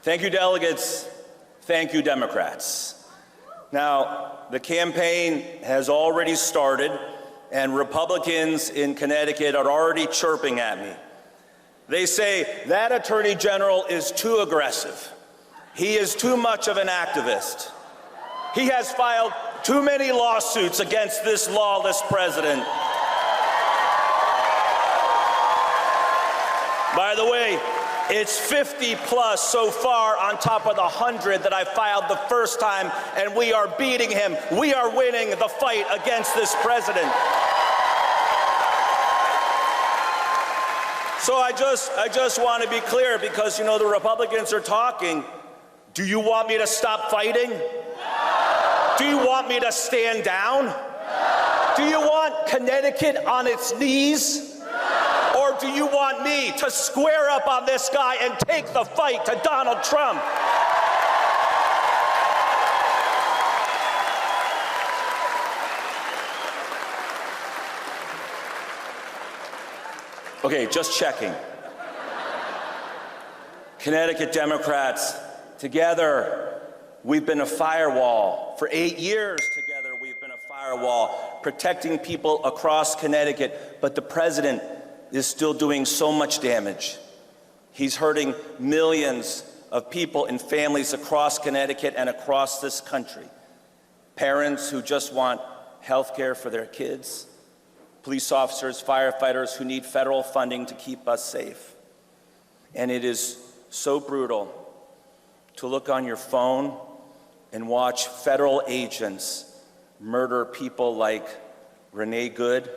Thank you, delegates. Thank you, Democrats. Now, the campaign has already started, and Republicans in Connecticut are already chirping at me. They say that Attorney General is too aggressive. He is too much of an activist. He has filed too many lawsuits against this lawless president. By the way, it's 50 plus so far on top of the 100 that I filed the first time, and we are beating him. We are winning the fight against this president. So I just want to be clear, because, you know, the Republicans are talking. Do you want me to stop fighting? Do you want me to stand down? Do you want Connecticut on its knees? Or do you want me to square up on this guy and take the fight to Donald Trump? Okay, just checking. Connecticut Democrats, together, we've been a firewall. For 8 years together, we've been a firewall, protecting people across Connecticut, but the president is still doing so much damage. He's hurting millions of people and families across Connecticut and across this country. Parents who just want health care for their kids, police officers, firefighters who need federal funding to keep us safe. And it is so brutal to look on your phone and watch federal agents murder people like Renee Good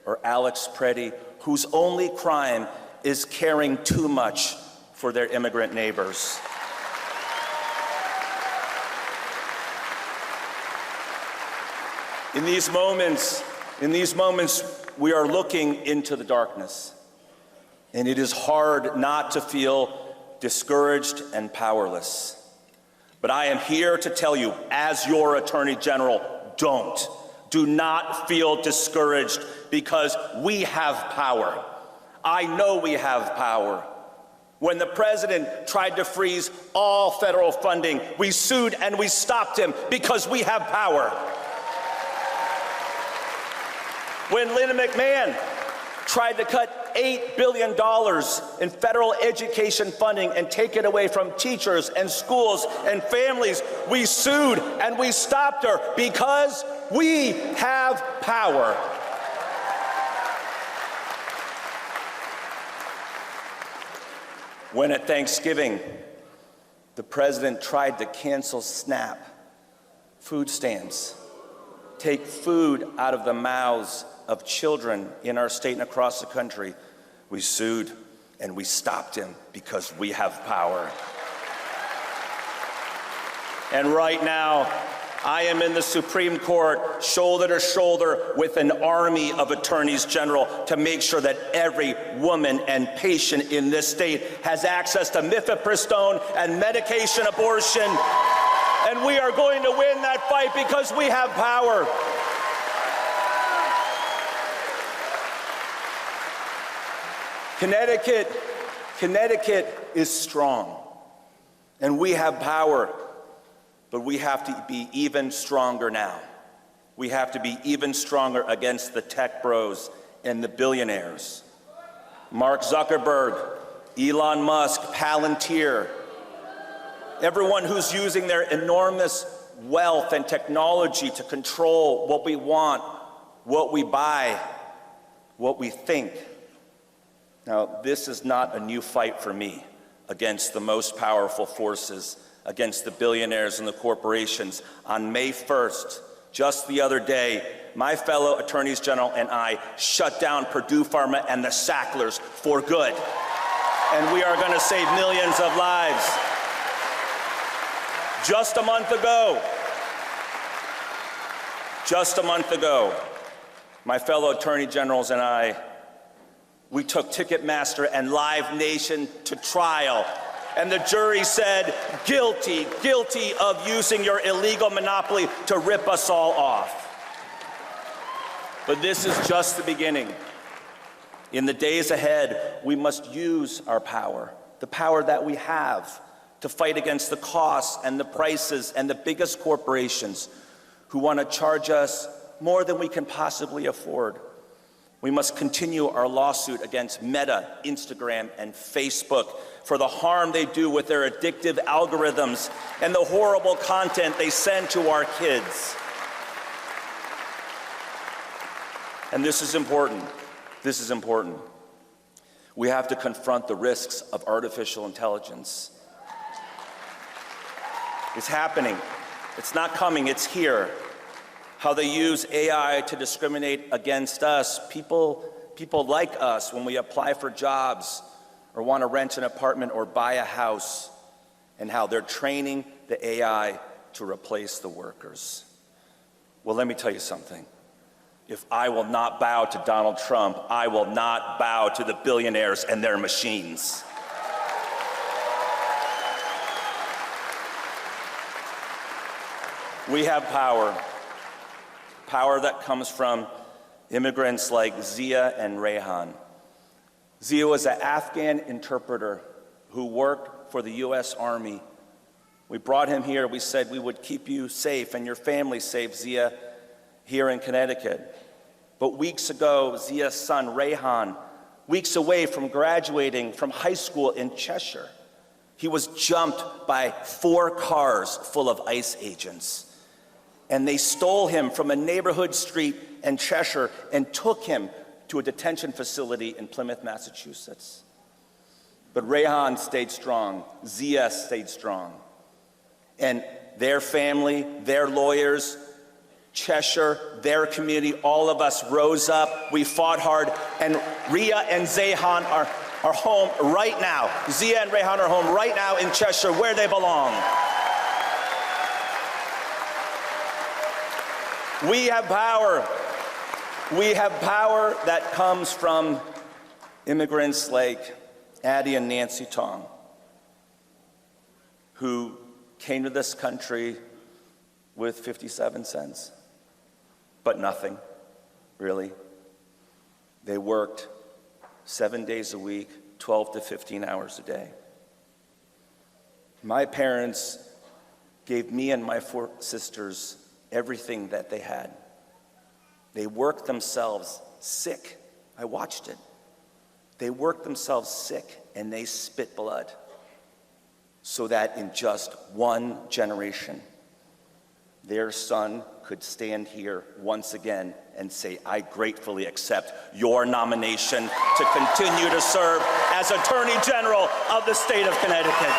or Alex Preddy, whose only crime is caring too much for their immigrant neighbors. In these moments, we are looking into the darkness, and it is hard not to feel discouraged and powerless. But I am here to tell you, as your Attorney General, do not feel discouraged, because we have power. I know we have power. When the president tried to freeze all federal funding, we sued and we stopped him because we have power. When Linda McMahon tried to cut $8 billion in federal education funding and take it away from teachers and schools and families, we sued and we stopped her because we have power. When at Thanksgiving, the president tried to cancel SNAP, food stamps, take food out of the mouths of children in our state and across the country, we sued and we stopped him because we have power. And right now, I am in the Supreme Court, shoulder to shoulder with an army of attorneys general, to make sure that every woman and patient in this state has access to mifepristone and medication abortion. And we are going to win that fight because we have power. Connecticut is strong, and we have power. But we have to be even stronger now. We have to be even stronger against the tech bros and the billionaires. Mark Zuckerberg, Elon Musk, Palantir, everyone who's using their enormous wealth and technology to control what we want, what we buy, what we think. Now, this is not a new fight for me against the most powerful forces, against the billionaires and the corporations. On May 1st, just the other day, my fellow attorneys general and I shut down Purdue Pharma and the Sacklers for good. And we are going to save millions of lives. Just a month ago, my fellow attorney generals and I, we took Ticketmaster and Live Nation to trial. And the jury said, guilty of using your illegal monopoly to rip us all off. But this is just the beginning. In the days ahead, we must use our power, the power that we have, to fight against the costs and the prices and the biggest corporations who want to charge us more than we can possibly afford. We must continue our lawsuit against Meta, Instagram, and Facebook for the harm they do with their addictive algorithms and the horrible content they send to our kids. And this is important. This is important. We have to confront the risks of artificial intelligence. It's happening. It's not coming, it's here. How they use AI to discriminate against us, people like us, when we apply for jobs or want to rent an apartment or buy a house, and how they're training the AI to replace the workers. Well, let me tell you something. If I will not bow to Donald Trump, I will not bow to the billionaires and their machines. We have power. Power that comes from immigrants like Zia and Rayhan. Zia was an Afghan interpreter who worked for the US Army. We brought him here. We said we would keep you safe and your family safe, Zia, here in Connecticut. But weeks ago, Zia's son, Rayhan, weeks away from graduating from high school in Cheshire, he was jumped by 4 cars full of ICE agents. And they stole him from a neighborhood street in Cheshire and took him to a detention facility in Plymouth, Massachusetts. But Rayhan stayed strong. Zia stayed strong. And their family, their lawyers, Cheshire, their community, all of us rose up. We fought hard. And Ria and Zayhan are home right now. Zia and Rayhan are home right now in Cheshire, where they belong. We have power. We have power that comes from immigrants like Addie and Nancy Tong, who came to this country with 57 cents, but nothing, really. They worked 7 days a week, 12 to 15 hours a day. My parents gave me and my 4 sisters everything that they had. They worked themselves sick. I watched it. They worked themselves sick and they spit blood so that in just 1 generation, their son could stand here once again and say, I gratefully accept your nomination to continue to serve as Attorney General of the state of Connecticut.